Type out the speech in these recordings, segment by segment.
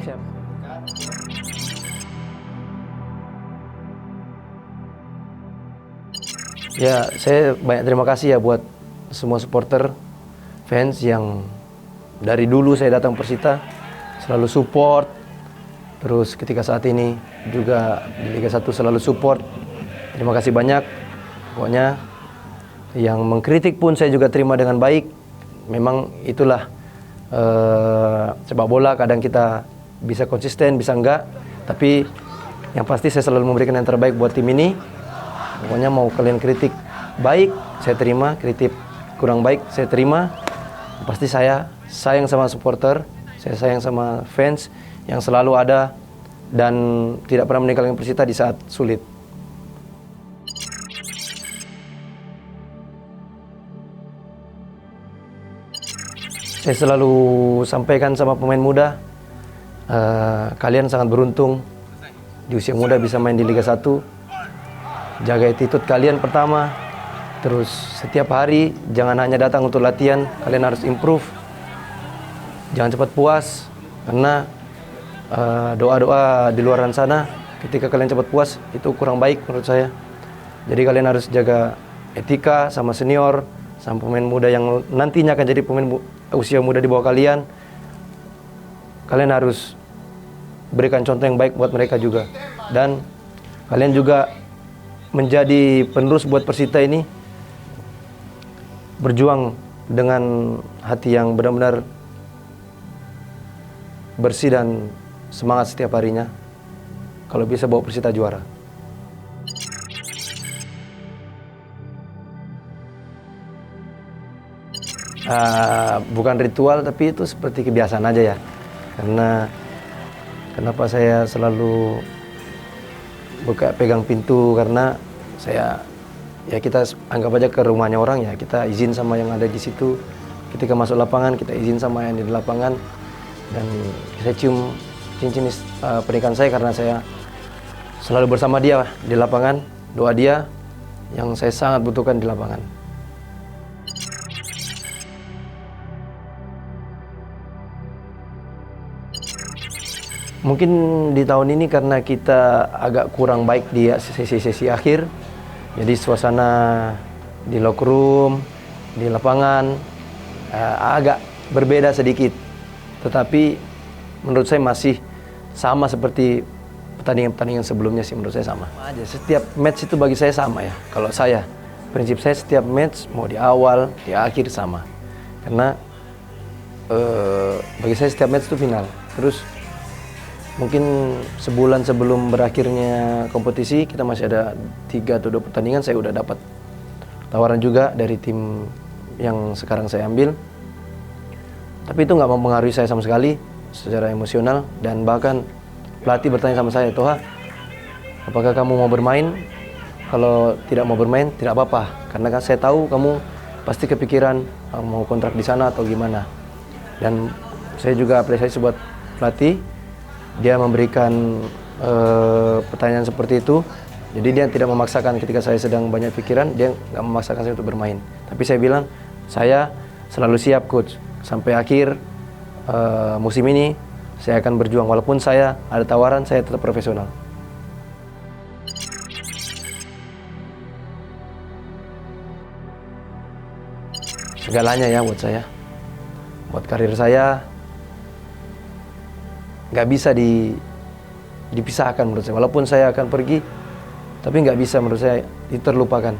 Siap. Ya, saya banyak terima kasih ya buat semua supporter, fans yang dari dulu saya datang Persita selalu support. Terus ketika saat ini juga di Liga 1 selalu support. Terima kasih banyak. Pokoknya yang mengkritik pun saya juga terima dengan baik. Memang itulah sepak bola, kadang kita bisa konsisten, bisa enggak. Tapi yang pasti saya selalu memberikan yang terbaik buat tim ini. Pokoknya mau kalian kritik baik, saya terima. Kritik kurang baik, saya terima. Pasti saya sayang sama supporter, saya sayang sama fans yang selalu ada dan tidak pernah meninggalkan Persita di saat sulit. Saya selalu sampaikan sama pemain muda, kalian sangat beruntung di usia muda bisa main di Liga 1. Jaga attitude kalian pertama. Terus setiap hari jangan hanya datang untuk latihan, kalian harus improve. Jangan cepat puas karena doa-doa di luar sana ketika kalian cepat puas itu kurang baik menurut saya. Jadi kalian harus jaga etika sama senior, sama pemain muda yang nantinya akan jadi pemain usia muda di bawah kalian. Kalian harus berikan contoh yang baik buat mereka juga. Dan kalian juga menjadi penerus buat Persita ini, berjuang dengan hati yang benar-benar bersih dan semangat setiap harinya. Kalau bisa bawa Persita juara. Bukan ritual, tapi itu seperti kebiasaan aja ya. Karena kenapa saya selalu pegang pintu, karena kita anggap aja ke rumahnya orang ya, kita izin sama yang ada di situ. Ketika masuk lapangan kita izin sama yang di lapangan, dan saya cium cincin pernikahan saya karena saya selalu bersama dia di lapangan. Doa dia yang saya sangat butuhkan di lapangan. Mungkin di tahun ini karena kita agak kurang baik di sesi-sesi akhir, jadi suasana di locker room, di lapangan agak berbeda sedikit. Tetapi menurut saya masih sama seperti pertandingan-pertandingan sebelumnya sih, menurut saya sama aja. Setiap match itu bagi saya sama ya. Kalau saya, prinsip saya setiap match mau di awal, di akhir sama. Karena bagi saya setiap match itu final. Terus mungkin sebulan sebelum berakhirnya kompetisi, kita masih ada 3 atau 2 pertandingan, saya udah dapat tawaran juga dari tim yang sekarang saya ambil. Tapi itu nggak mempengaruhi saya sama sekali secara emosional, dan bahkan pelatih bertanya sama saya, "Toha, apakah kamu mau bermain? Kalau tidak mau bermain, tidak apa-apa. Karena kan saya tahu kamu pasti kepikiran mau kontrak di sana atau gimana." Dan saya juga apresiasi buat pelatih. Dia memberikan pertanyaan seperti itu. Jadi dia tidak memaksakan ketika saya sedang banyak pikiran, dia nggak memaksakan saya untuk bermain. Tapi saya bilang, saya selalu siap coach. Sampai akhir musim ini, saya akan berjuang. Walaupun saya ada tawaran, saya tetap profesional. Segalanya ya buat saya. Buat karir saya, nggak bisa dipisahkan menurut saya. Walaupun saya akan pergi, tapi nggak bisa menurut saya itu terlupakan.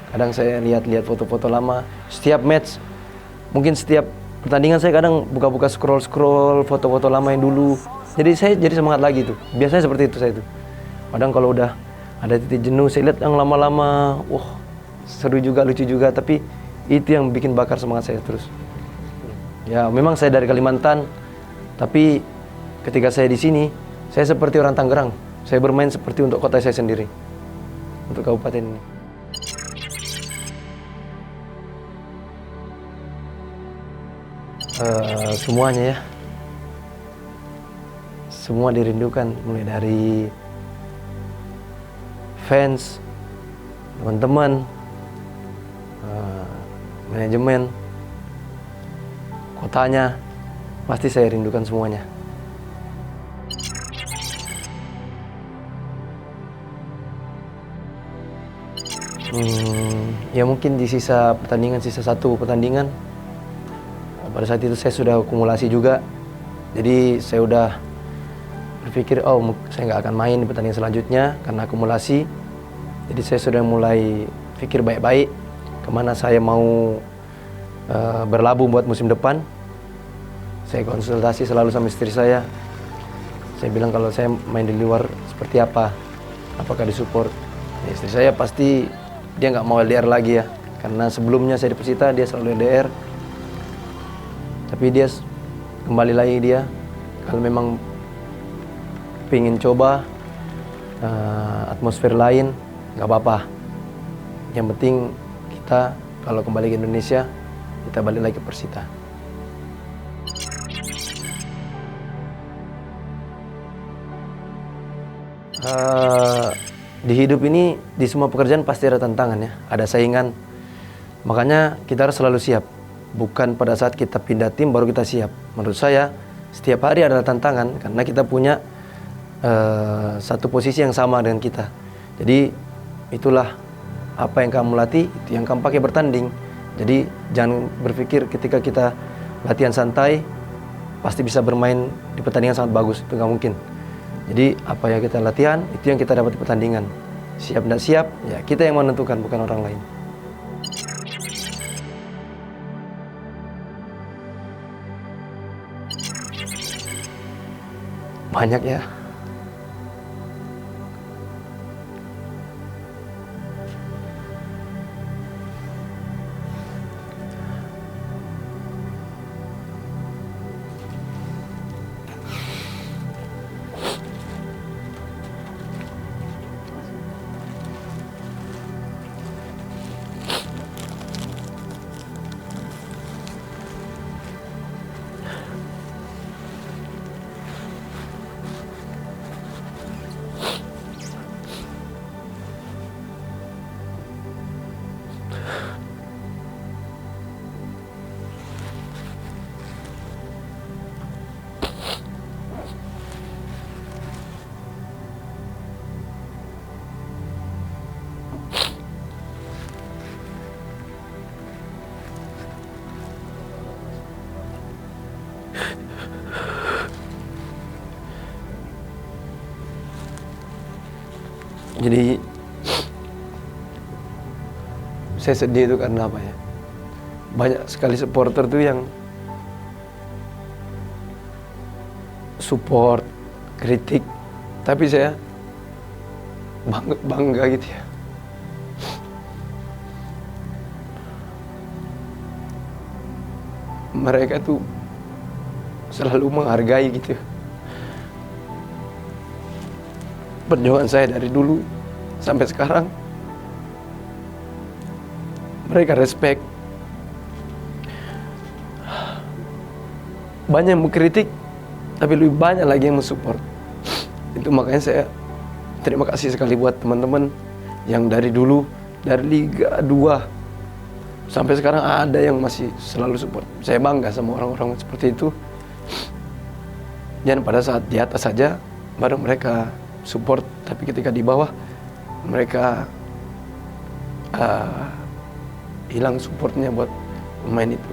Kadang saya lihat foto-foto lama, setiap match, mungkin setiap pertandingan saya kadang buka-buka scroll foto-foto lama yang dulu. Jadi saya jadi semangat lagi tuh. Biasanya seperti itu saya tuh. Kadang kalau udah ada titik jenuh, saya lihat yang lama-lama, wah seru juga, lucu juga. Tapi itu yang bikin bakar semangat saya terus. Ya memang saya dari Kalimantan, tapi ketika saya di sini, saya seperti orang Tangerang. Saya bermain seperti untuk kota saya sendiri, untuk kabupaten ini. Semuanya ya, semua dirindukan, mulai dari fans, teman-teman, manajemen, kotanya, pasti saya rindukan semuanya. Ya mungkin di sisa satu pertandingan, pada saat itu saya sudah akumulasi juga, jadi saya udah berpikir, oh saya nggak akan main di pertandingan selanjutnya karena akumulasi. Jadi saya sudah mulai pikir baik-baik kemana saya mau berlabuh buat musim depan. Saya konsultasi selalu sama istri saya. Saya bilang kalau saya main di luar seperti apa, apakah disupport. Ya, istri saya pasti dia nggak mau LDR lagi ya, karena sebelumnya saya di Persita dia selalu LDR. Tapi dia kembali lagi, dia kalau memang pengen coba atmosfer lain, nggak apa-apa. Yang penting kita kalau kembali ke Indonesia, kita balik lagi ke Persita. Di hidup ini, di semua pekerjaan pasti ada tantangan ya, ada saingan. Makanya kita harus selalu siap. Bukan pada saat kita pindah tim baru kita siap. Menurut saya, setiap hari ada tantangan karena kita punya satu posisi yang sama dengan kita. Jadi itulah apa yang kamu latih, itu yang kamu pakai bertanding. Jadi jangan berpikir ketika kita latihan santai pasti bisa bermain di pertandingan sangat bagus, itu nggak mungkin. Jadi apa yang kita latihan, itu yang kita dapat di pertandingan. Siap tidak siap, ya kita yang menentukan, bukan orang lain. Banyak ya. Jadi saya sedih itu karena apa ya? Banyak sekali supporter tuh yang support, kritik, tapi saya bangga gitu ya. Mereka tuh selalu menghargai gitu. Perjuangan saya dari dulu sampai sekarang, mereka respect. Banyak yang mengkritik, tapi lebih banyak lagi yang mensupport. Itu makanya saya terima kasih sekali buat teman-teman yang dari dulu, dari Liga 2 sampai sekarang ada yang masih selalu support. Saya bangga sama orang-orang seperti itu. Dan pada saat di atas saja baru mereka support, tapi ketika di bawah mereka hilang supportnya buat pemain itu.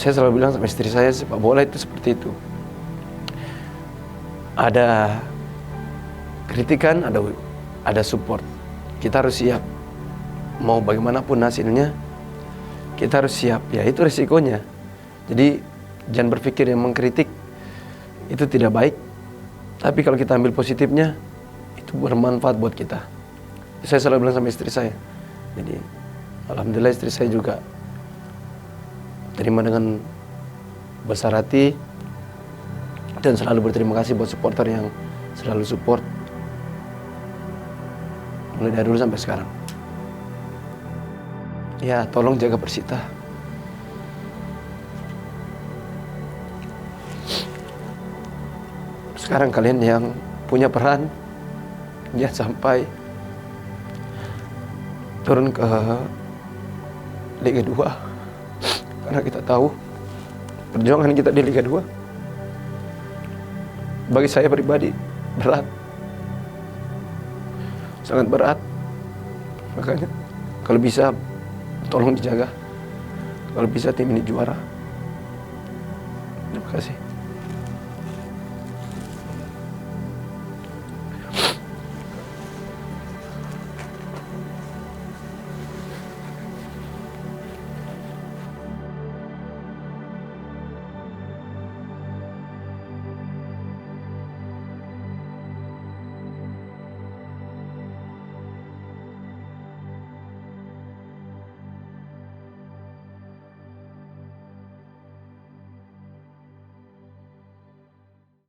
Saya selalu bilang sama istri saya, sepak bola itu seperti itu. Ada kritikan, ada support. Kita harus siap. Mau bagaimanapun hasilnya, kita harus siap. Ya itu resikonya. Jadi jangan berpikir yang mengkritik itu tidak baik. Tapi kalau kita ambil positifnya, itu bermanfaat buat kita. Saya selalu bilang sama istri saya. Jadi alhamdulillah istri saya juga terima dengan besar hati dan selalu berterima kasih buat supporter yang selalu support mulai dari dulu sampai sekarang. Ya tolong jaga Persita. sekarang kalian yang punya peran, jangan sampai turun ke Liga 2. Karena kita tahu perjuangan kita di Liga 2 bagi saya pribadi berat, sangat berat. Makanya kalau bisa tolong dijaga, kalau bisa tim ini juara. Terima kasih.